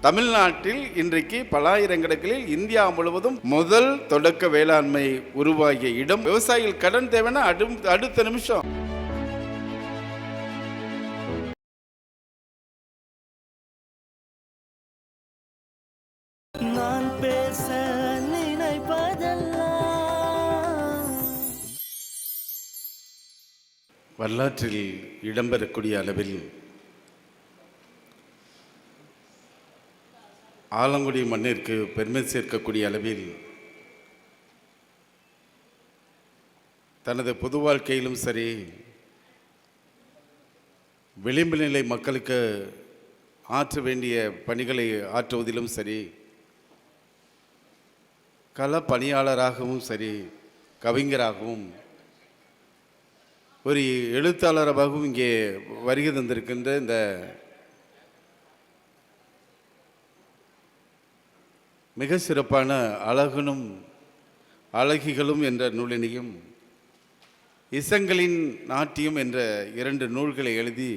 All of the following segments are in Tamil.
தமிழ்நாட்டில் இன்றைக்கு பல்லாயிரக்கணக்கில் இந்தியா முழுவதும் முதல் தொடக்க வேளாண்மை உருவாகிய இடம். விவசாயிகள் கடன் தேவைன்னா அடுத்த நிமிஷம் நான் பேச நினைப்பதெல்லாம் வரலாற்றில் இடம்பெறக்கூடிய அளவில் ஆலங்குடி மண்ணிற்கு பெருமை சேர்க்கக்கூடிய அளவில் தனது பொது வாழ்க்கையிலும் சரி, விளிம்பு நிலை மக்களுக்கு ஆற்ற வேண்டிய பணிகளை ஆற்றுவதிலும் சரி, கள பணியாளராகவும் சரி, கவிஞராகவும் ஒரு எழுத்தாளராகவும் இங்கே வருகை தந்திருக்கின்ற இந்த மிக சிறப்பான அழகனும் அழகிகளும் என்ற நூலினையும், இசங்களின் நாட்டியம் என்ற 2 நூல்களை எழுதி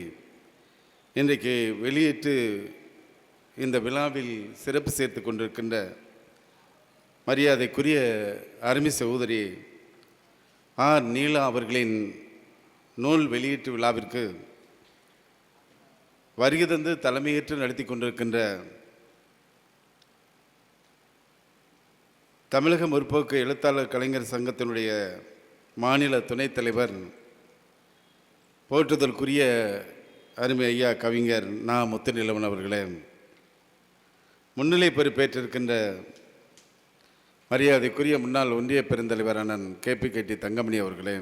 இன்றைக்கு வெளியிட்டு இந்த விழாவில் சிறப்பு சேர்த்து கொண்டிருக்கின்ற மரியாதைக்குரிய அருமை சகோதரி ஆர் நீலா அவர்களின் நூல் வெளியீட்டு விழாவிற்கு வருகை தந்து தலைமையேற்று நடத்தி கொண்டிருக்கின்ற தமிழக முற்போக்கு எழுத்தாளர் கலைஞர் சங்கத்தினுடைய மாநில துணைத் தலைவர், போற்றுதலுக்குரிய அருமை ஐயா கவிஞர் நா. முத்துநிலவன் அவர்களே, முன்னிலை பொறுப்பேற்றிருக்கின்ற மரியாதைக்குரிய முன்னாள் ஒன்றிய பெருந்தலைவர் அண்ணன் KPKT தங்கமணி அவர்களே,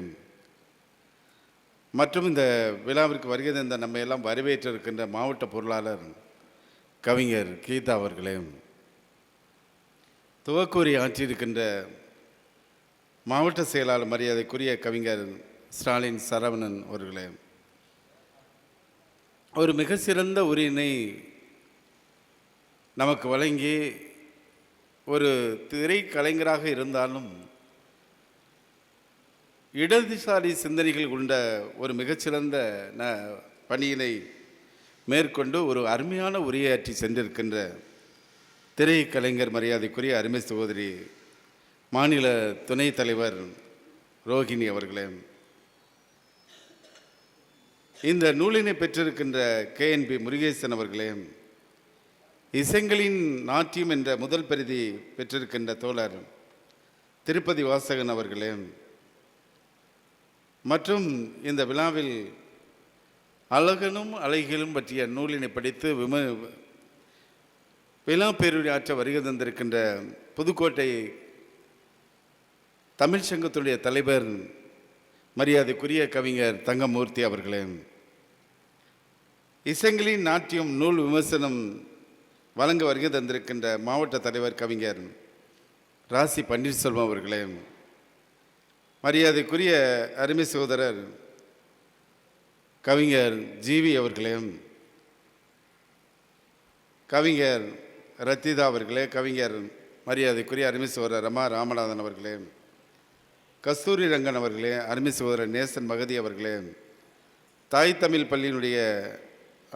மற்றும் இந்த விழாவிற்கு வருகை தந்த நம்ம எல்லாம் வரவேற்றிருக்கின்ற மாவட்ட பொருளாளர் கவிஞர் கீதா அவர்களே, துவக்கூறி ஆற்றியிருக்கின்ற மாவட்ட செயலாளர் மரியாதைக்குரிய கவிஞர் ஸ்டாலின் சரவணன் அவர்களே, ஒரு மிக சிறந்த உரையினை நமக்கு வழங்கி ஒரு திரைக்கலைஞராக இருந்தாலும் இடதுசாரி சிந்தனைகள் கொண்ட ஒரு மிகச்சிறந்த பணியினை மேற்கொண்டு ஒரு அருமையான உரையாற்றி சென்றிருக்கின்ற திரைக்கலைஞர் மரியாதைக்குரிய அருமை சகோதரி மாநில துணைத் தலைவர் ரோஹிணி அவர்களே, இந்த நூலினை பெற்றிருக்கின்ற KNP முருகேசன் அவர்களே, இசங்களின் நாட்டியம் என்ற முதல் பிரதி பெற்றிருக்கின்ற தோழர் திருப்பதி வாசகன் அவர்களே, மற்றும் இந்த விழாவில் அழகனும் அழகிலும் பற்றிய நூலினை படித்து விழா பேருரை ஆற்ற வருகை தந்திருக்கின்ற புதுக்கோட்டை தமிழ் சங்கத்துடைய தலைவர் மரியாதைக்குரிய கவிஞர் தங்கமூர்த்தி அவர்களே, இசங்களின் நாட்டியம் நூல் விமர்சனம் வழங்க வருகை தந்திருக்கின்ற மாவட்ட தலைவர் கவிஞர் ராசி பன்னீர்செல்வம் அவர்களே, மரியாதைக்குரிய அருமை சகோதரர் கவிஞர் ஜிவி அவர்களே, கவிஞர் ரத்திதா அவர்களே, கவிஞர் மரியாதைக்குரிய அருமை சகோதரர் ரமா ராமநாதன் அவர்களே, கஸ்தூரி ரங்கன் அவர்களே, அருமை சகோதரர் நேசன் மகதி அவர்களே, தாய் தமிழ் பள்ளியினுடைய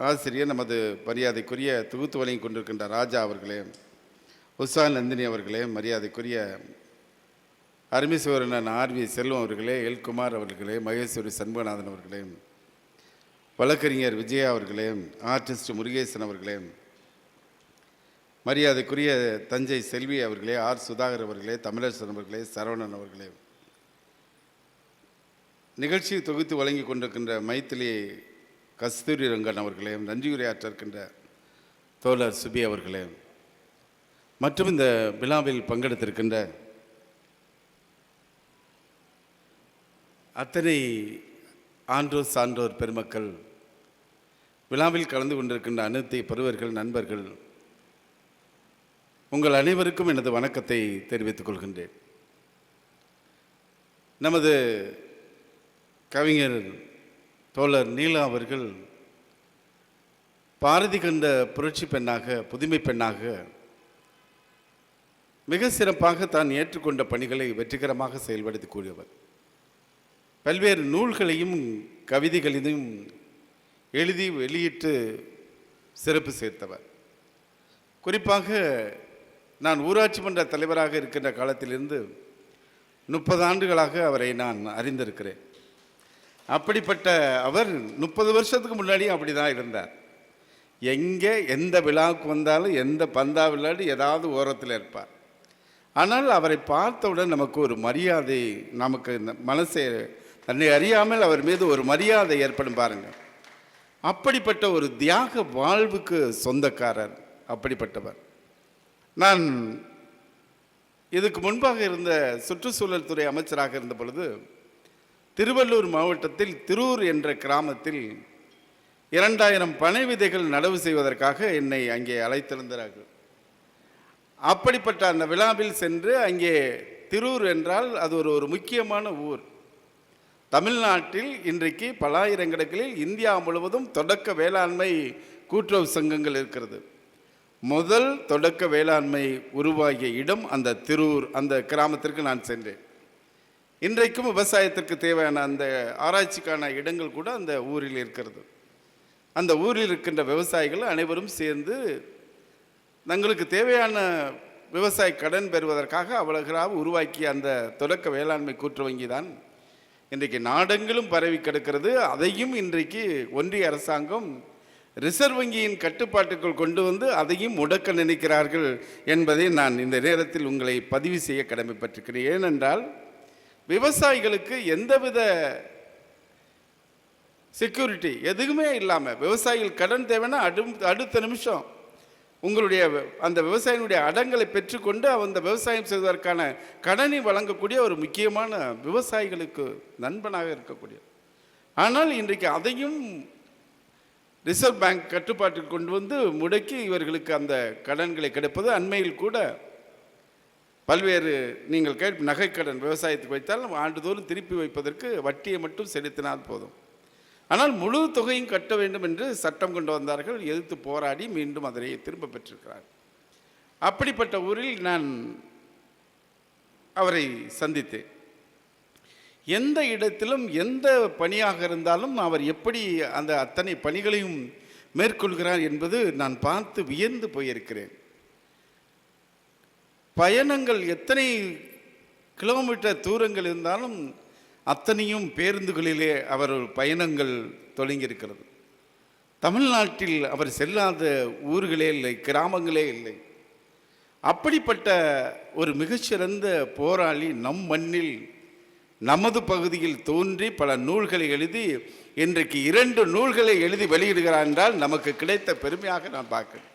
ஆசிரியர் நமது மரியாதைக்குரிய தொகுத்து வழங்கி கொண்டிருக்கின்ற ராஜா அவர்களே, உஷா நந்தினி அவர்களே, மரியாதைக்குரிய அருமை சகோதரன் RV செல்வம் அவர்களே, எல்குமார் அவர்களே, மகேஸ்வரி சண்முகநாதன் அவர்களே, வழக்கறிஞர் விஜயா அவர்களே, ஆர்டிஸ்ட் முருகேசன் அவர்களே, மரியாதைக்குரிய தஞ்சை செல்வி அவர்களே, R சுதாகர் அவர்களே, தமிழரசன் அவர்களே, சரவணன் அவர்களே, நிகழ்ச்சி தொகுத்து வழங்கி கொண்டிருக்கின்ற மைத்திலி கஸ்தூரி ரங்கன் அவர்களே, நன்றியுரையாற்ற இருக்கின்ற தோழர் சுபி அவர்களே, மற்றும் இந்த விழாவில் பங்கெடுத்திருக்கின்ற அத்தனை ஆன்றோர் சான்றோர் பெருமக்கள், விழாவில் கலந்து கொண்டிருக்கின்ற அனைத்து பெருவர்கள், நண்பர்கள், உங்கள் அனைவருக்கும் எனது வணக்கத்தை தெரிவித்துக் கொள்கின்றேன். நமது கவிஞர் தோழர் நீலா அவர்கள் பாரதி கண்ட புரட்சி பெண்ணாக, புதுமை பெண்ணாக மிக சிறப்பாக தான் ஏற்றுக்கொண்ட பணிகளை வெற்றிகரமாக செயல்படுத்தக்கூடியவர். பல்வேறு நூல்களையும் கவிதைகளையும் எழுதி வெளியிட்டு சிறப்பு சேர்த்தவர். குறிப்பாக நான் ஊராட்சி மன்ற தலைவராக இருக்கின்ற காலத்திலிருந்து 30 ஆண்டுகளாக அவரை நான் அறிந்திருக்கிறேன். அப்படிப்பட்ட அவர் 30 வருஷத்துக்கு முன்னாடியும் அப்படி தான் இருந்தார். எங்கே எந்த விழாவுக்கு வந்தாலும் எந்த பந்தா விளையாடி ஏதாவது ஓரத்தில் இருப்பார். ஆனால் அவரை பார்த்தவுடன் நமக்கு ஒரு மரியாதை, நமக்கு மனசை தன்னை அறியாமல் அவர் மீது ஒரு மரியாதை ஏற்படும் பாருங்கள். அப்படிப்பட்ட ஒரு தியாக வாழ்வுக்கு சொந்தக்காரர், அப்படிப்பட்டவர். நான் இதுக்கு முன்பாக இருந்த சுற்றுச்சூழல் துறை அமைச்சராக இருந்த பொழுது திருவள்ளூர் மாவட்டத்தில் திருவூர் என்ற கிராமத்தில் 2000 பனை விதைகள் நடவு செய்வதற்காக என்னை அங்கே அழைத்திருந்தார்கள். அப்படிப்பட்ட அந்த விழாவில் சென்று அங்கே திருவூர் என்றால் அது ஒரு முக்கியமான ஊர். தமிழ்நாட்டில் இன்றைக்கு பல ஆயிரக்கணக்கில் இந்தியா முழுவதும் தொடக்க வேளாண்மை கூட்டுறவு சங்கங்கள் இருக்கிறது. முதல் தொடக்க வேளாண்மை உருவாகிய இடம் அந்த திருவூர், அந்த கிராமத்திற்கு நான் சென்றேன். இன்றைக்கும் விவசாயத்திற்கு தேவையான அந்த ஆராய்ச்சிக்கான இடங்கள் கூட அந்த ஊரில் இருக்கிறது. அந்த ஊரில் இருக்கின்ற விவசாயிகள் அனைவரும் சேர்ந்து தங்களுக்கு தேவையான விவசாய கடன் பெறுவதற்காக அவர்களாக உருவாக்கிய அந்த தொடக்க வேளாண்மை கூட்டுறவு வங்கி தான் இன்றைக்கு நாடெங்கிலும் பரவி கிடக்கிறது. அதையும் இன்றைக்கு ஒன்றிய அரசாங்கம் ரிசர்வ் வங்கியின் கட்டுப்பாட்டுக்குள் கொண்டு வந்து அதையும் முடக்க நினைக்கிறார்கள் என்பதை நான் இந்த நேரத்தில் உங்களை பதிவு செய்ய கடமைப்பட்டிருக்கிறேன். ஏனென்றால் விவசாயிகளுக்கு எந்தவித செக்யூரிட்டி எதுவுமே இல்லாமல் விவசாயிகள் கடன் தேவைன்னா அடுத்த நிமிஷம் உங்களுடைய அந்த விவசாயினுடைய அடங்களை பெற்றுக்கொண்டு அந்த விவசாயம் செய்வதற்கான கடனை வழங்கக்கூடிய ஒரு முக்கியமான விவசாயிகளுக்கு நண்பனாக இருக்கக்கூடிய. ஆனால் இன்றைக்கு அதையும் ரிசர்வ் பேங்க் கட்டுப்பாட்டில் கொண்டு வந்து முடக்கி இவர்களுக்கு அந்த கடன்களை கிடைப்பது. அண்மையில் கூட பல்வேறு நீங்கள் நகைக்கடன் விவசாயத்துக்கு வைத்தால் ஆண்டுதோறும் திருப்பி வைப்பதற்கு வட்டியை மட்டும் செலுத்தினால் போதும். ஆனால் முழு தொகையும் கட்ட வேண்டும் என்று சட்டம் கொண்டு வந்தார்கள். எதிர்த்து போராடி மீண்டும் அதனை திரும்ப பெற்றிருக்கிறார். அப்படிப்பட்ட ஊரில் நான் அவரை சந்தித்தேன். எந்த இடத்திலும் எந்த பணியாக இருந்தாலும் அவர் எப்படி அந்த அத்தனை பணிகளையும் மேற்கொள்கிறார் என்பது நான் பார்த்து வியந்து போயிருக்கிறேன். பயணங்கள் எத்தனை கிலோமீட்டர் தூரங்கள் இருந்தாலும் அத்தனையும் பேருந்துகளிலே அவர் பயணங்கள் தொடங்கியிருக்கிறது. தமிழ்நாட்டில் அவர் செல்லாத ஊர்களே இல்லை, கிராமங்களே இல்லை. அப்படிப்பட்ட ஒரு மிகச்சிறந்த போராளி நம் மண்ணில் நமது பகுதியில் தோன்றி பல நூல்களை எழுதி இன்றைக்கு 2 நூல்களை எழுதி வெளியிடுகிறார் என்றால் நமக்கு கிடைத்த பெருமையாக நான் பார்க்கிறேன்.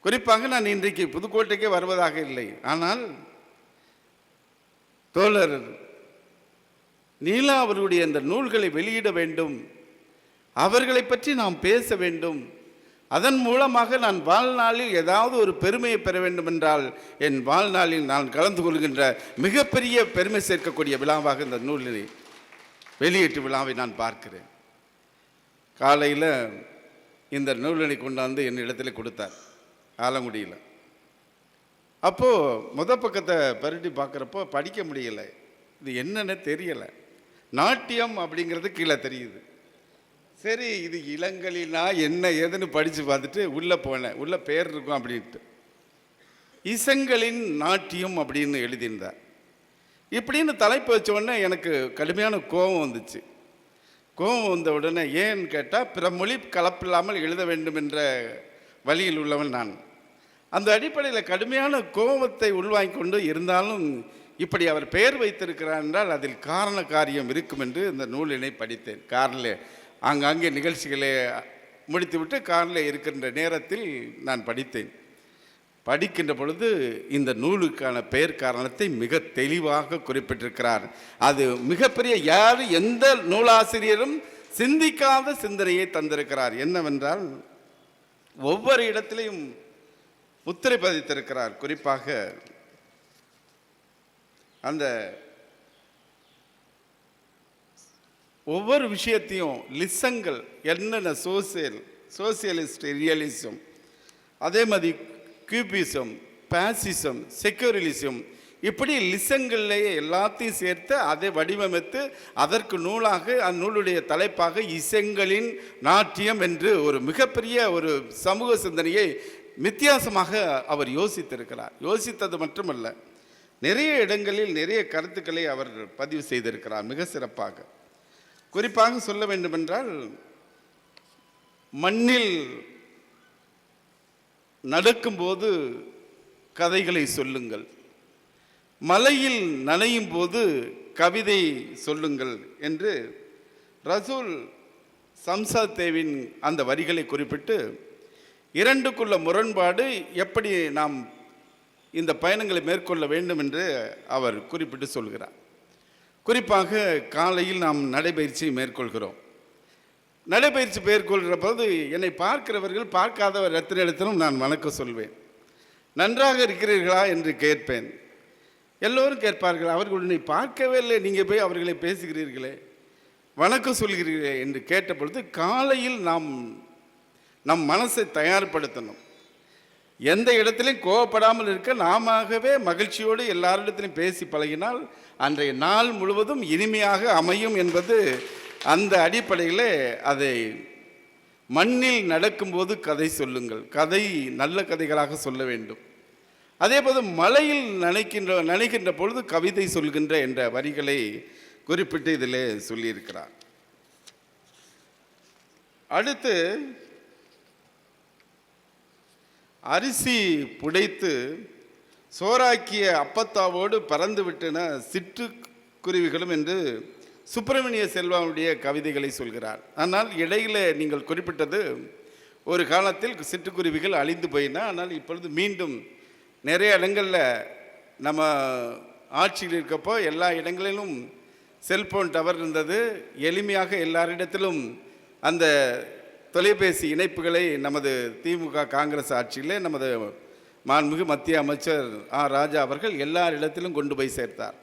குறிப்பாக நான் இன்றைக்கு புதுக்கோட்டைக்கே வருவதாக இல்லை, ஆனால் தோழர் நீலா அவருடைய அந்த நூல்களை வெளியிட வேண்டும், அவர்களை பற்றி நாம் பேச வேண்டும், அதன் மூலமாக நான் வாழ்நாளில் ஏதாவது ஒரு பெருமையை பெற வேண்டும் என்றால் என் வாழ்நாளில் நான் கலந்து கொள்கின்ற மிகப்பெரிய பெருமை சேர்க்கக்கூடிய விழாவாக இந்த நூலினை வெளியீட்டு விழாவை நான் பார்க்கிறேன். காலையில் இந்த நூலினை கொண்டாந்து என் இடத்துல கொடுத்தார் ஆலங்குடியில். அப்போது பக்கத்தை பரட்டி பார்க்குறப்போ படிக்க முடியலை, இது என்னன்னு தெரியலை. நாட்டியம் அப்படிங்கிறது கீழே தெரியுது. சரி, இது இளங்கலினா என்ன ஏதுன்னு படித்து பார்த்துட்டு உள்ளே போனேன். உள்ளே பேர் இருக்கும் அப்படின்ட்டு இசங்களின் நாட்டியம் அப்படின்னு எழுதியிருந்தார். இப்படின்னு தலைப்பு வச்ச உடனே எனக்கு கடுமையான கோபம் வந்துச்சு. கோபம் வந்த உடனே ஏன்னு கேட்டால் பிற மொழி கலப்பில்லாமல் எழுத வேண்டும் என்ற வழியில் உள்ளவன் நான். அந்த அடிப்படையில் கடுமையான கோபத்தை உள்வாங்கி கொண்டு இருந்தாலும் இப்படி அவர் பெயர் வைத்திருக்கிறார் என்றால் அதில் காரண காரியம் இருக்கும் என்று இந்த நூலினை படித்தேன். காரில் ஆங்காங்கே நிகழ்ச்சிகளை முடித்துவிட்டு காரில் இருக்கின்ற நேரத்தில் நான் படித்தேன். படிக்கின்ற பொழுது இந்த நூலுக்கான பெயர் காரணத்தை மிக தெளிவாக குறிப்பிட்டிருக்கிறார். அது மிகப்பெரிய எந்த நூலாசிரியரும் சிந்திக்காத சிந்தனையை தந்திருக்கிறார். என்னவென்றால் ஒவ்வொரு இடத்திலையும் முத்திரை பதித்திருக்கிறார். குறிப்பாக அந்த ஒவ்வொரு விஷயத்தையும் லிசங்கள் என்னென்ன சோசியலிஸ்ட் ரியலிசம், அதே மாதிரி கியூபிசம், பாசிசம், செக்யூரலிசம், இப்படி லிசங்கள்லேயே எல்லாத்தையும் சேர்த்து அதை வடிவமைத்து அதற்கு நூலாக அந்த நூலுடைய தலைப்பாக இசைங்களின் நாட்டியம் என்று ஒரு மிகப்பெரிய ஒரு சமூக சிந்தனையை வித்தியாசமாக அவர் யோசித்திருக்கிறார். யோசித்தது மட்டுமல்ல, நிறைய இடங்களில் நிறைய கருத்துக்களை அவர் பதிவு செய்திருக்கிறார் மிக சிறப்பாக. குறிப்பாக சொல்ல வேண்டுமென்றால், மண்ணில் நடக்கும்போது கதைகளை சொல்லுங்கள், மலையில் நனையும் போது கவிதை சொல்லுங்கள் என்று ரசூல் சம்சாத் தேவின் அந்த வரிகளை குறிப்பிட்டு, இரண்டுக்குள்ள முரண்பாடு, எப்படி நாம் இந்த பயணங்களை மேற்கொள்ள வேண்டும் என்று அவர் குறிப்பிட்டு சொல்கிறார். குறிப்பாக காலையில் நாம் நடைபயிற்சி மேற்கொள்கிறோம். நடைபயிற்சி மேற்கொள்கிற போது என்னை பார்க்கிறவர்கள் பார்க்காதவர் எத்தனை இடத்திலும் நான் வணக்கம் சொல்வேன். நன்றாக இருக்கிறீர்களா என்று கேட்பேன். எல்லோரும் கேட்பார்கள், அவர்கள் உன்னை பார்க்கவே இல்லை, நீங்கள் போய் அவர்களை பேசுகிறீர்களே, வணக்கம் சொல்கிறீர்களே என்று கேட்ட பொழுது, காலையில் நாம் நம் மனசை தயார்படுத்தணும். எந்த இடத்திலையும் கோவப்படாமல் இருக்க நாமவே மகிழ்ச்சியோடு எல்லாரிடத்திலையும் பேசி பழகினால் அன்றைய நாள் முழுவதும் இனிமையாக அமையும் என்பது அந்த அடிப்படையில் அதை மண்ணில் நடக்கும்போது கதை சொல்லுங்கள், கதை நல்ல கதைகளாக சொல்ல வேண்டும். அதே போது மலையில் நனைகின்ற பொழுது கவிதை சொல்கின்ற என்ற வரிகளை குறிப்பிட்டு இதில் சொல்லியிருக்கிறார். அடுத்து, அரிசி புடைத்து சோறாக்கிய அப்பத்தாவோடு பறந்து விட்டன சிட்டுக்குருவிகளும் என்று சுப்பிரமணிய செல்வாவுடைய கவிதைகளை சொல்கிறார். ஆனால் இடையில் நீங்கள் குறிப்பிட்டது, ஒரு காலத்தில் சிட்டுக்குருவிகள் அழிந்து போயின, ஆனால் இப்பொழுது மீண்டும் நிறைய இடங்களில் நம்ம ஆட்சியில் இருக்கப்போ எல்லா இடங்களிலும் செல்போன் டவர் இருந்தது. எளிமையாக எல்லாரிடத்திலும் அந்த தொலைபேசி இணைப்புகளை நமது திமுக காங்கிரஸ் ஆட்சியிலே நமது மாண்புமிகு மத்திய அமைச்சர் ஆர் ராஜா அவர்கள் எல்லாரிடத்திலும் கொண்டு போய் சேர்த்தார்.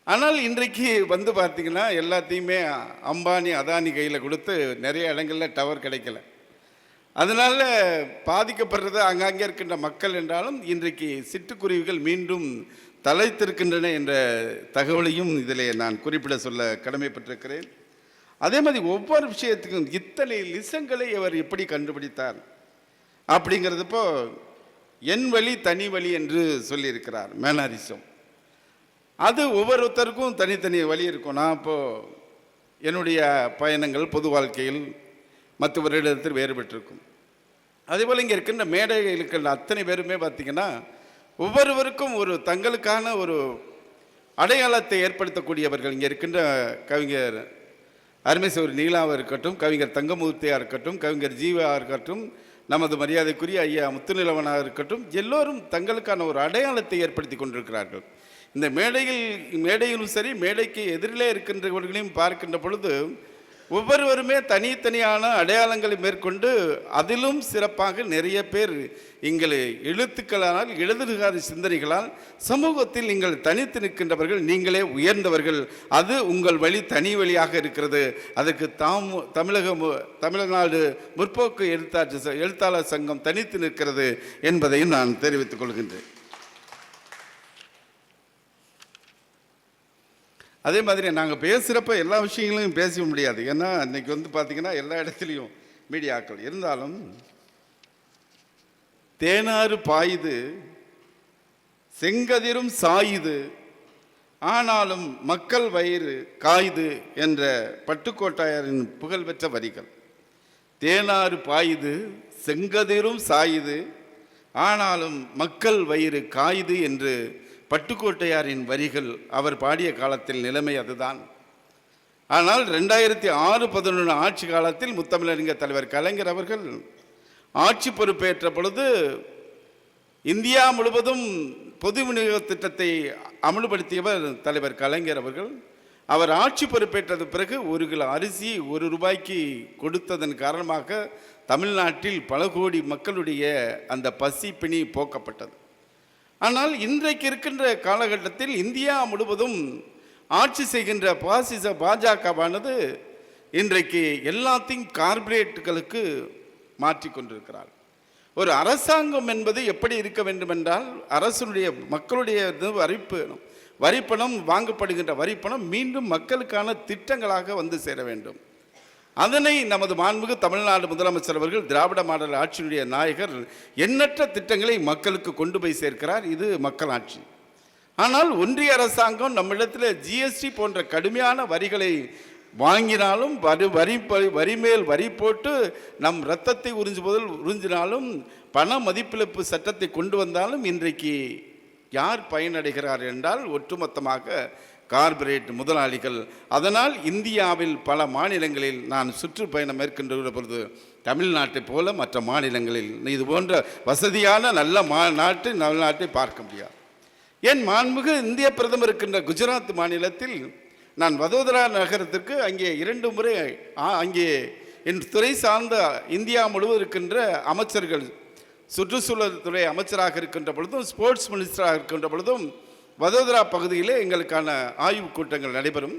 ஆனால் இன்றைக்கு வந்து பார்த்திங்கன்னா எல்லாத்தையுமே அம்பானி அதானி கையில் கொடுத்து நிறைய இடங்களில் டவர் கிடைக்கல. அதனால் பாதிக்கப்படுறது அங்கங்கே இருக்கின்ற மக்கள் என்றாலும் இன்றைக்கு சிட்டுக்குருவிகள் மீண்டும் தலைத்திருக்கின்றன என்ற தகவலையும் இதில் நான் குறிப்பிட சொல்ல கடமைப்பட்டிருக்கிறேன். அதே மாதிரி ஒவ்வொரு விஷயத்துக்கும் இத்தனை லிசங்களை அவர் எப்படி கண்டுபிடித்தார் அப்படிங்கிறதுப்போ என் வழி தனி வழி என்று சொல்லியிருக்கிறார் மேனரிசம். அது ஒவ்வொருத்தருக்கும் தனித்தனி வழி இருக்கும். நான் இப்போது என்னுடைய பயணங்கள் பொது வாழ்க்கையில் மற்றவரிடத்தில் வேறுபட்டிருக்கும். அதேபோல் இங்கே இருக்கின்ற மேடையில் இருக்கின்ற அத்தனை பேருமே பார்த்திங்கன்னா ஒவ்வொருவருக்கும் ஒரு தங்களுக்கான ஒரு அடையாளத்தை ஏற்படுத்தக்கூடியவர்கள். இங்கே இருக்கின்ற கவிஞர் அருமைசவர் நீலாவாக இருக்கட்டும், கவிஞர் தங்கமூர்த்தியாக இருக்கட்டும், கவிஞர் ஜீவாக இருக்கட்டும், நமது மரியாதைக்குரிய ஐயா முத்துநிலவனாக இருக்கட்டும், எல்லோரும் தங்களுக்கான ஒரு அடையாளத்தை ஏற்படுத்தி கொண்டிருக்கிறார்கள். இந்த மேடையிலும் சரி, மேடைக்கு எதிரிலே இருக்கின்றவர்களையும் பார்க்கின்ற பொழுது ஒவ்வொருவருமே தனித்தனியான அடையாளங்களை மேற்கொண்டு அதிலும் சிறப்பாக நிறைய பேர் எங்கள் எழுத்துக்களால் எழுதுகாத சிந்தனைகளால் சமூகத்தில் நீங்கள் தனித்து நிற்கின்றவர்கள், நீங்களே உயர்ந்தவர்கள். அது உங்கள் வழி தனி வழியாக இருக்கிறது. அதற்கு தமிழ்நாடு முற்போக்கு எழுத்தாளர் சங்கம் தனித்து நிற்கிறது என்பதையும் நான் தெரிவித்துக் கொள்கின்றேன். அதே மாதிரி நாங்கள் பேசுகிறப்ப எல்லா விஷயங்களையும் பேச முடியாது. ஏன்னா இன்றைக்கி வந்து பார்த்திங்கன்னா எல்லா இடத்துலையும் மீடியாக்கள் இருந்தாலும், தேனாறு பாயுது செங்கதிரும் சாயுது ஆனாலும் மக்கள் வயிறு காயுது என்ற பட்டுக்கோட்டையாரின் புகழ்பெற்ற வரிகள். தேனாறு பாயுது செங்கதிரும் சாயுது ஆனாலும் மக்கள் வயிறு காயுது என்று பட்டுக்கோட்டையாரின் வரிகள் அவர் பாடிய காலத்தில் நிலைமை அதுதான். ஆனால் 2006-11 ஆட்சி காலத்தில் முத்தமிழறிஞர் தலைவர் கலைஞர் அவர்கள் ஆட்சி பொறுப்பேற்ற பொழுது இந்தியா முழுவதும் பொது விநியோக திட்டத்தை அமல்படுத்தியவர் தலைவர் கலைஞர் அவர்கள். அவர் ஆட்சி பொறுப்பேற்றது பிறகு 1 கிலோ அரிசி 1 ரூபாய்க்கு கொடுத்ததன் காரணமாக தமிழ்நாட்டில் பல கோடி மக்களுடைய அந்த பசி பிணி போக்கப்பட்டது. ஆனால் இன்றைக்கு இருக்கின்ற காலகட்டத்தில் இந்தியா முழுவதும் ஆட்சி செய்கின்ற பாஜகவானது இன்றைக்கு எல்லாத்தையும் கார்ப்பரேட்டுகளுக்கு மாற்றி கொண்டிருக்கிறார். ஒரு அரசாங்கம் என்பது எப்படி இருக்க வேண்டும் என்றால், அரசுடைய மக்களுடைய வரிப்பணம் வாங்கப்படுகின்ற வரிப்பணம் மீண்டும் மக்களுக்கான திட்டங்களாக வந்து சேர வேண்டும். அதனை நமது மாண்புமிகு தமிழ்நாடு முதலமைச்சர் அவர்கள் திராவிட மாடல் ஆட்சியினுடைய நாயகர் எண்ணற்ற திட்டங்களை மக்களுக்கு கொண்டு போய் சேர்க்கிறார். இது மக்கள் ஆட்சி. ஆனால் ஒன்றிய அரசாங்கம் நம்மிடத்தில் ஜிஎஸ்டி போன்ற கடுமையான வரிகளை வாங்கினாலும் வரி மேல் வரி போட்டு நம் இரத்தத்தை உறிஞ்சினாலும் பண மதிப்பிழப்பு சட்டத்தை கொண்டு வந்தாலும் இன்றைக்கு யார் பயனடைகிறார் என்றால் ஒட்டுமொத்தமாக கார்ப்பரேட் முதலாளிகள். அதனால் இந்தியாவில் பல மாநிலங்களில் நான் சுற்றுப்பயணம் மேற்கொண்ட பொழுது தமிழ்நாட்டை போல மற்ற மாநிலங்களில் இது போன்ற வசதியான நல்ல நாட்டை பார்க்க முடியாது. என் மாண்புமிகு இந்திய பிரதமர் இருக்கின்ற குஜராத் மாநிலத்தில் நான் வதோதரா நகரத்திற்கு அங்கே 2 முறை அங்கே என் துறை சார்ந்த இந்தியா முழுவதும் இருக்கின்ற அமைச்சர்கள், சுற்றுச்சூழல் துறை அமைச்சராக இருக்கின்ற பொழுதும் ஸ்போர்ட்ஸ் மினிஸ்டராக இருக்கின்ற பொழுதும் வதோதரா பகுதியிலே எங்களுக்கான ஆய்வுக் கூட்டங்கள் நடைபெறும்.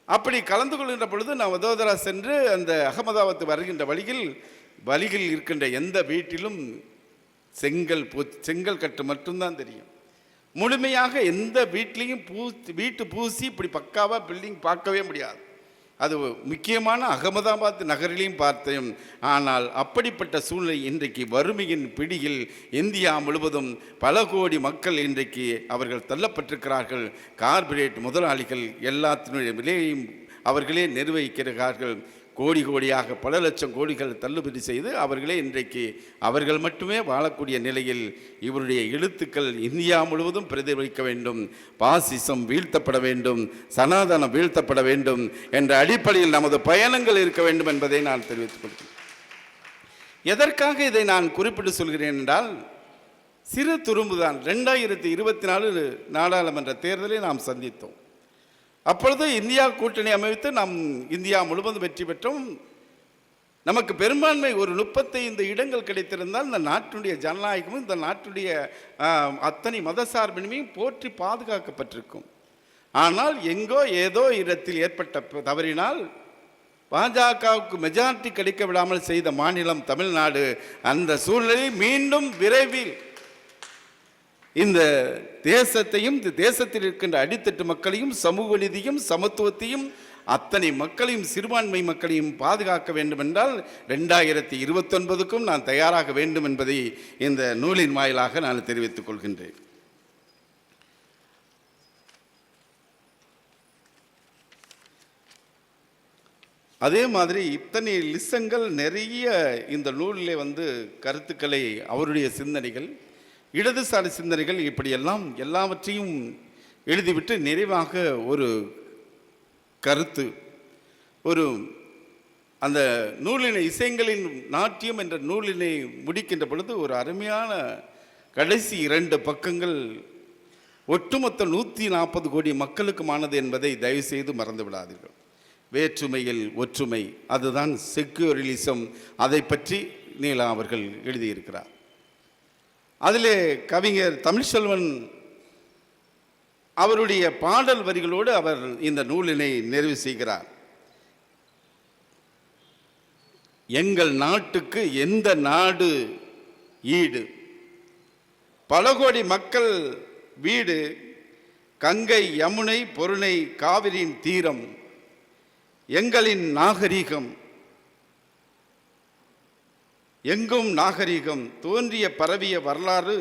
அப்படி கலந்து கொள்கின்ற பொழுது நான் வதோதரா சென்று அந்த அகமதாபாத் வருகின்ற வழியில் இருக்கின்ற எந்த வீட்டிலும் செங்கல் கட்டு மட்டும்தான் தெரியும். முழுமையாக எந்த வீட்லேயும் வீட்டு பூசி இப்படி பக்காவாக பில்டிங் பார்க்கவே முடியாது. அது முக்கியமான அகமதாபாத் நகரிலையும் பார்த்தேன். ஆனால் அப்படிப்பட்ட சூழ்நிலை இன்றைக்கு வறுமையின் பிடியில் இந்தியா முழுவதும் பல கோடி மக்கள் இன்றைக்கு அவர்கள் தள்ளப்பட்டிருக்கிறார்கள். கார்ப்பரேட் முதலாளிகள் எல்லாத்தினுடைய விலையையும் அவர்களே நிர்வகிக்கிறார்கள். கோடியாக பல லட்சம் கோடிகள் தள்ளுபடி செய்து அவர்களே இன்றைக்கு அவர்கள் மட்டுமே வாழக்கூடிய நிலையில் இவருடைய எழுத்துக்கள் இந்தியா முழுவதும் பிரதிபலிக்க வேண்டும். பாசிசம் வீழ்த்தப்பட வேண்டும், சனாதனம் வீழ்த்தப்பட வேண்டும் என்ற அடிப்படையில் நமது பயணங்கள் இருக்க வேண்டும் என்பதை நான் தெரிவித்துக் கொள்கிறேன். எதற்காக இதை நான் குறிப்பிட்டு சொல்கிறேன் என்றால், சிறு துரும்புதான் 2024 நாடாளுமன்ற தேர்தலை நாம் சந்தித்தோம். அப்பொழுது இந்தியா கூட்டணி அமைத்து நாம் இந்தியா முழுவதும் வெற்றி பெற்றோம். நமக்கு பெரும்பான்மை ஒரு 35 இடங்கள் கிடைத்திருந்தால் இந்த நாட்டினுடைய ஜனநாயகமும் இந்த நாட்டுடைய அத்தனை மதசார்பின்மையும் போற்றி பாதுகாக்கப்பட்டிருக்கும். ஆனால் எங்கோ ஏதோ இடத்தில் ஏற்பட்ட தவறினால் பாஜகவுக்கு மெஜாரிட்டி கிடைக்க விடாமல் செய்த மாநிலம் தமிழ்நாடு. அந்த சூழ்நிலை மீண்டும் விரைவில் இந்த தேசத்தையும் இந்த தேசத்தில் இருக்கின்ற அடித்தட்டு மக்களையும் சமூக நீதியும் சமத்துவத்தையும் அத்தனை மக்களையும் சிறுபான்மை மக்களையும் பாதுகாக்க வேண்டும் என்றால் 2029க்கும் நான் தயாராக வேண்டும் என்பதை இந்த நூலின் வாயிலாக நான் தெரிவித்துக் கொள்கின்றேன். அதே மாதிரி இத்தனை லிசங்கள் நிறைய இந்த நூலிலே கருத்துக்களை அவருடைய சிந்தனைகள் இடதுசாரி சிந்தனைகள் இப்படியெல்லாம் எல்லாவற்றையும் எழுதிவிட்டு நிறைவாக ஒரு கருத்து அந்த நூலினை இசைங்களின் நாட்டியம் என்ற நூலினை முடிக்கின்ற பொழுது ஒரு அருமையான கடைசி 2 பக்கங்கள் ஒட்டுமொத்த 140 கோடி மக்களுக்குமானது என்பதை தயவு செய்து மறந்து விடாதீர்கள். வேற்றுமையில் ஒற்றுமை, அதுதான் செக்யூரிலிசம். அதை பற்றி நீலா அவர்கள் எழுதியிருக்கிறார். அதிலே கவிஞர் தமிழ்ச்செல்வன் அவருடைய பாடல் வரிகளோடு அவர் இந்த நூலினை நிறைவு செய்கிறார். எங்கள் நாட்டுக்கு எந்த நாடு ஈடு, பல கோடி மக்கள் வீடு, கங்கை யமுனை பொருணை காவிரியின் தீரம், எங்களின் நாகரீகம் எங்கும் நாகரீகம் தோன்றிய பரவிய வரலாறு,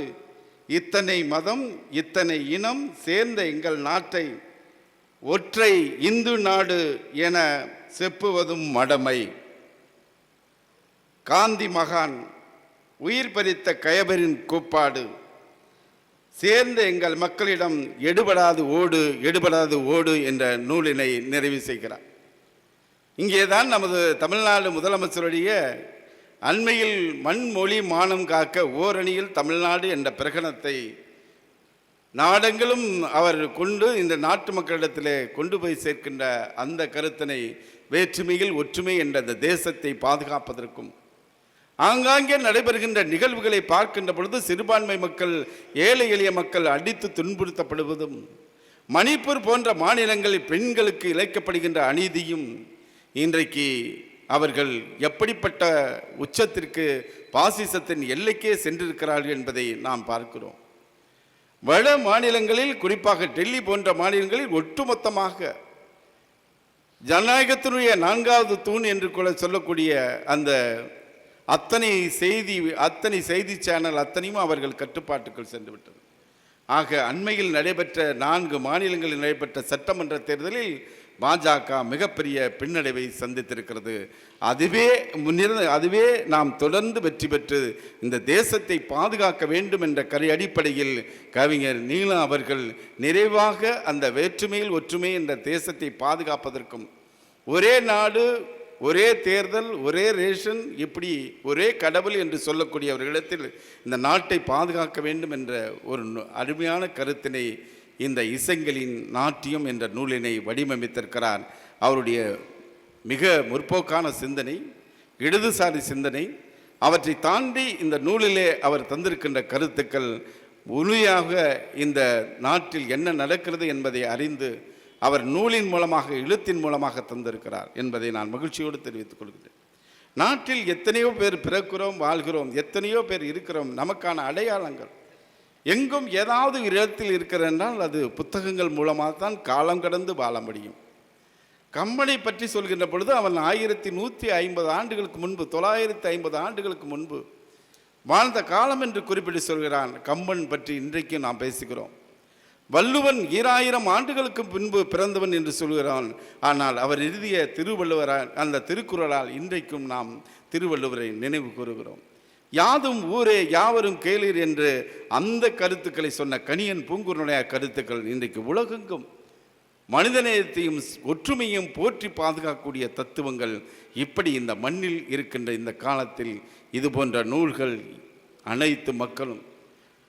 இத்தனை மதம் இத்தனை இனம் சேர்ந்த எங்கள் நாட்டை ஒற்றை இந்து நாடு என செப்புவதும் மடமை. காந்தி மகான் உயிர் பறித்த கயவரின் கூப்பாடு, சேர்ந்த எங்கள் மக்களிடம் எடுபடாது ஓடு என்ற நூலினை நிறைவு செய்கிறார். இங்கேதான் நமது தமிழ்நாடு முதலமைச்சருடைய அண்மையில் மண்மொழி மானம் காக்க ஓரணியில் தமிழ்நாடு என்ற பிரகடனத்தை நாடெங்கிலும் அவர் கொண்டு இந்த நாட்டு மக்களிடத்திலே கொண்டு போய் சேர்க்கின்ற அந்த கருத்தினை வேற்றுமையில் ஒற்றுமை என்ற அந்த தேசத்தை பாதுகாப்பதற்கும் ஆங்காங்கே நடைபெறுகின்ற நிகழ்வுகளை பார்க்கின்ற பொழுது சிறுபான்மை மக்கள் ஏழை எளிய மக்கள் அடித்து துன்புறுத்தப்படுவதும், மணிப்பூர் போன்ற மாநிலங்களில் பெண்களுக்கு இழைக்கப்படுகின்ற அநீதியும், இன்றைக்கு அவர்கள் எப்படிப்பட்ட உச்சத்திற்கு பாசிசத்தின் எல்லைக்கே சென்றிருக்கிறார்கள் என்பதை நாம் பார்க்கிறோம். வட மாநிலங்களில் குறிப்பாக டெல்லி போன்ற மாநிலங்களில் ஒட்டுமொத்தமாக ஜனநாயகத்தினுடைய நான்காவது தூண் என்று கூட சொல்லக்கூடிய அந்த அத்தனை செய்தி சேனல் அத்தனையும் அவர்கள் கட்டுப்பாட்டுக்குள் சென்று விட்டது. ஆக அண்மையில் நடைபெற்ற 4 மாநிலங்களில் நடைபெற்ற சட்டமன்ற தேர்தலில் பாஜக மிகப்பெரிய பின்னடைவை சந்தித்திருக்கிறது. அதுவே நாம் தொடர்ந்து வெற்றி பெற்று இந்த தேசத்தை பாதுகாக்க வேண்டும் என்ற அடிப்படையில் கவிஞர் நீலா அவர்கள் நிறைவாக அந்த வேற்றுமையில் ஒற்றுமை என்ற தேசத்தை பாதுகாப்பதற்கும் ஒரே நாடு ஒரே தேர்தல் ஒரே ரேஷன் இப்படி ஒரே கடவுள் என்று சொல்லக்கூடியவர்களிடத்தில் இந்த நாட்டை பாதுகாக்க வேண்டும் என்ற ஒரு அருமையான கருத்தினை இந்த இசைங்களின் நாட்டியம் என்ற நூலினை வடிவமைத்திருக்கிறார். அவருடைய மிக முற்போக்கான சிந்தனை, இடதுசாரி சிந்தனை, அவற்றை தாண்டி இந்த நூலிலே அவர் தந்திருக்கின்ற கருத்துக்கள் உண்மையாக இந்த நாட்டில் என்ன நடக்கிறது என்பதை அறிந்து அவர் நூலின் மூலமாக எழுத்தின் மூலமாக தந்திருக்கிறார் என்பதை நான் மகிழ்ச்சியோடு தெரிவித்துக் கொள்கிறேன். நாட்டில் எத்தனையோ பேர் பிறக்கிறோம், வாழ்கிறோம், எத்தனையோ பேர் இருக்கிறோம். நமக்கான அடையாளங்கள் எங்கும் ஏதாவது இடத்தில் இருக்கிறென்றால் அது புத்தகங்கள் மூலமாக தான் காலம் கடந்து வாழ முடியும். கம்பனை பற்றி சொல்கின்ற பொழுது அவன் 1150 ஆண்டுகளுக்கு முன்பு 950 ஆண்டுகளுக்கு முன்பு வாழ்ந்த காலம் என்று குறிப்பிட்டு சொல்கிறான். கம்பன் பற்றி இன்றைக்கும் நாம் பேசுகிறோம். வள்ளுவன் 2000 ஆண்டுகளுக்கு முன்பு பிறந்தவன் என்று சொல்கிறான். ஆனால் அவர் எழுதிய திருவள்ளுவரால் அந்த திருக்குறளால் இன்றைக்கும் நாம் திருவள்ளுவரை நினைவு கூறுகிறோம். யாதும் ஊரே யாவரும் கேளீர் என்று அந்த கருத்துக்களை சொன்ன கணியன் பூங்குறனுடைய கருத்துக்கள் இன்றைக்கு உலகெங்கும் மனிதநேயத்தையும் ஒற்றுமையும் போற்றி பாதுகாக்கக்கூடிய தத்துவங்கள் இப்படி இந்த மண்ணில் இருக்கின்ற இந்த காலத்தில் இது போன்ற நூல்கள் அனைத்து மக்களும்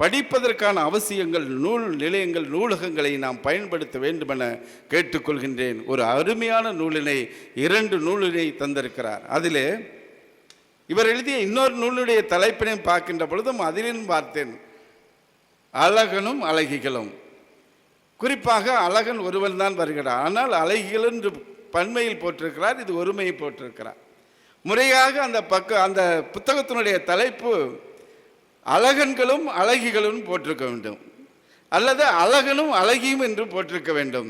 படிப்பதற்கான அவசியங்கள், நூல் நிலையங்கள், நூலகங்களை நாம் பயன்படுத்த வேண்டுமென கேட்டுக்கொள்கின்றேன். ஒரு அருமையான நூலினை 2 நூலினை தந்திருக்கிறார். அதிலே இவர் எழுதிய இன்னொரு நூலுடைய தலைப்பினை பார்க்கின்ற பொழுதும் அதிலும் பார்த்தேன், அழகனும் அழகிகளும். குறிப்பாக அழகன் ஒருவன் தான் வருகிறார், ஆனால் அழகிகள் என்று பன்மையில் போட்டிருக்கிறார், இது ஒருமையை போட்டிருக்கிறார். முறையாக அந்த புத்தகத்தினுடைய தலைப்பு அழகன்களும் அழகிகளும் போட்டிருக்க வேண்டும், அல்லது அழகனும் அழகியும் என்று போட்டிருக்க வேண்டும்.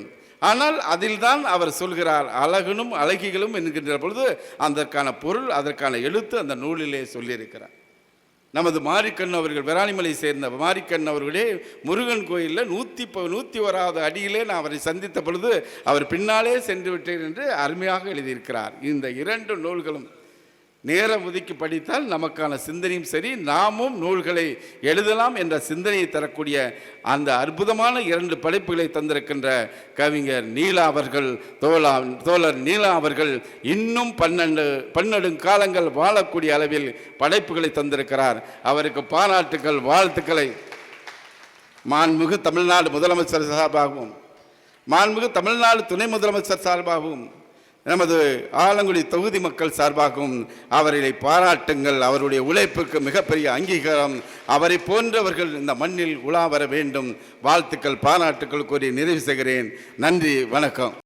ஆனால் அதில்தான் அவர் சொல்கிறார் அழகனும் அழகிகளும் என்கின்ற பொழுது அதற்கான பொருள், அதற்கான எழுத்து அந்த நூலிலே சொல்லியிருக்கிறார். நமது மாரிக்கண் அவர்கள், விராலிமலை சேர்ந்த மாரிக்கண் அவர்களே முருகன் கோயிலில் 101வது அடியிலே நான் அவரை சந்தித்த பொழுது அவர் பின்னாலே சென்று விட்டேன் என்று அருமையாக எழுதியிருக்கிறார். இந்த 2 நூல்களும் நேரம் ஒதுக்கி படித்தால் நமக்கான சிந்தனையும் சரி, நாமும் நூல்களை எழுதலாம் என்ற சிந்தனையை தரக்கூடிய அந்த அற்புதமான 2 படைப்புகளை தந்திருக்கின்ற கவிஞர் நீலா அவர்கள், தோழர் நீலா அவர்கள் இன்னும் 12 காலங்கள் வாழக்கூடிய அளவில் படைப்புகளை தந்திருக்கிறார். அவருக்கு பாராட்டுக்கள், வாழ்த்துக்களை மாண்புமிகு தமிழ்நாடு முதலமைச்சர் சார்பாகவும், மாண்புமிகு தமிழ்நாடு துணை முதலமைச்சர் சார்பாகவும், நமது ஆலங்குடி தொகுதி மக்கள் சார்பாகவும் அவர்களை பாராட்டுங்கள். அவருடைய உழைப்புக்கு மிகப்பெரிய அங்கீகாரம். அவரை போன்றவர்கள் இந்த மண்ணில் உலா வர வேண்டும். வாழ்த்துக்கள், பாராட்டுக்கள் கூறி நிறைவு செய்கிறேன். நன்றி, வணக்கம்.